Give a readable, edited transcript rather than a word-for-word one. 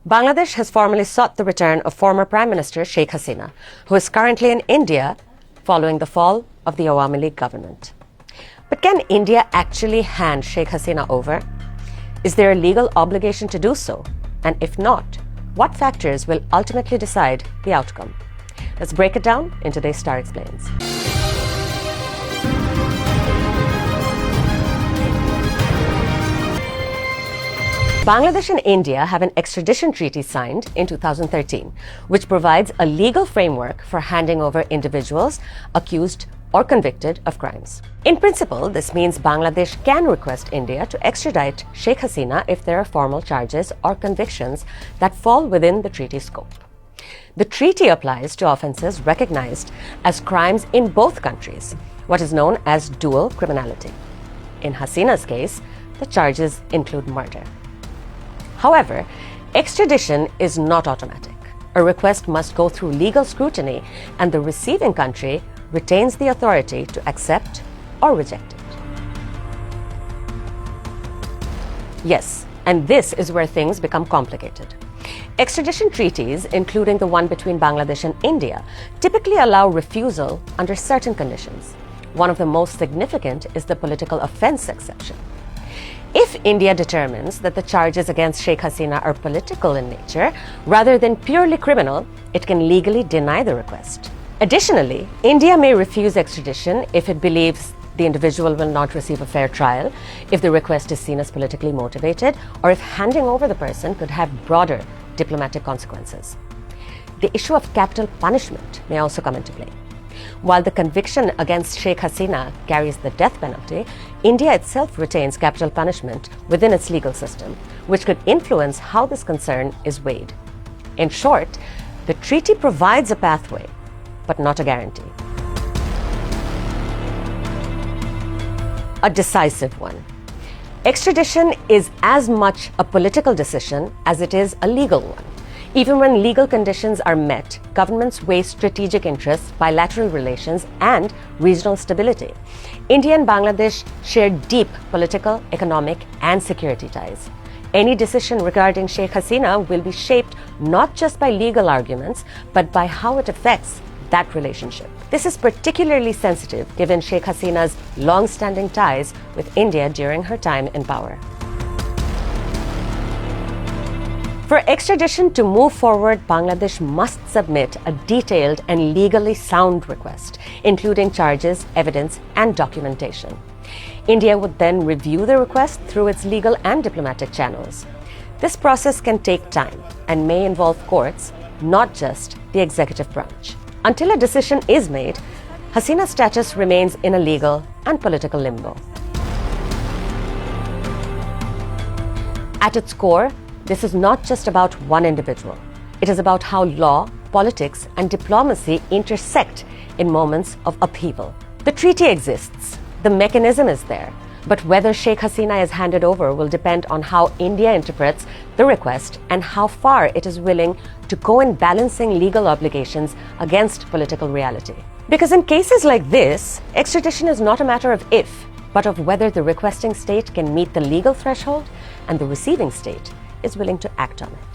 Bangladesh has formally sought the return of former Prime Minister Sheikh Hasina, who is currently in India following the fall of the Awami League government. But can India actually hand Sheikh Hasina over? Is there a legal obligation to do so? And if not, what factors will ultimately decide the outcome? Let's break it down in today's Star Explains. Bangladesh and India have an extradition treaty signed in 2013, which provides a legal framework for handing over individuals accused or convicted of crimes. In principle, this means Bangladesh can request India to extradite Sheikh Hasina if there are formal charges or convictions that fall within the treaty scope. The treaty applies to offenses recognized as crimes in both countries, what is known as dual criminality. In Hasina's case, the charges include murder. However, extradition is not automatic. A request must go through legal scrutiny, and the receiving country retains the authority to accept or reject it. Yes, and this is where things become complicated. Extradition treaties, including the one between Bangladesh and India, typically allow refusal under certain conditions. One of the most significant is the political offense exception. If India determines that the charges against Sheikh Hasina are political in nature rather than purely criminal, it can legally deny the request. Additionally, India may refuse extradition if it believes the individual will not receive a fair trial, if the request is seen as politically motivated, or if handing over the person could have broader diplomatic consequences. The issue of capital punishment may also come into play. While the conviction against Sheikh Hasina carries the death penalty, India itself retains capital punishment within its legal system, which could influence how this concern is weighed. In short, the treaty provides a pathway, but not a guarantee. A decisive one. Extradition is as much a political decision as it is a legal one. Even when legal conditions are met, governments weigh strategic interests, bilateral relations, and regional stability. India and Bangladesh share deep political, economic, and security ties. Any decision regarding Sheikh Hasina will be shaped not just by legal arguments, but by how it affects that relationship. This is particularly sensitive given Sheikh Hasina's long-standing ties with India during her time in power. For extradition to move forward, Bangladesh must submit a detailed and legally sound request, including charges, evidence, and documentation. India would then review the request through its legal and diplomatic channels. This process can take time and may involve courts, not just the executive branch. Until a decision is made, Hasina's status remains in a legal and political limbo. At its core, this is not just about one individual. It is about how law, politics, and diplomacy intersect in moments of upheaval. The treaty exists, the mechanism is there, but whether Sheikh Hasina is handed over will depend on how India interprets the request and how far it is willing to go in balancing legal obligations against political reality. Because in cases like this, extradition is not a matter of if, but of whether the requesting state can meet the legal threshold and the receiving state is willing to act on it.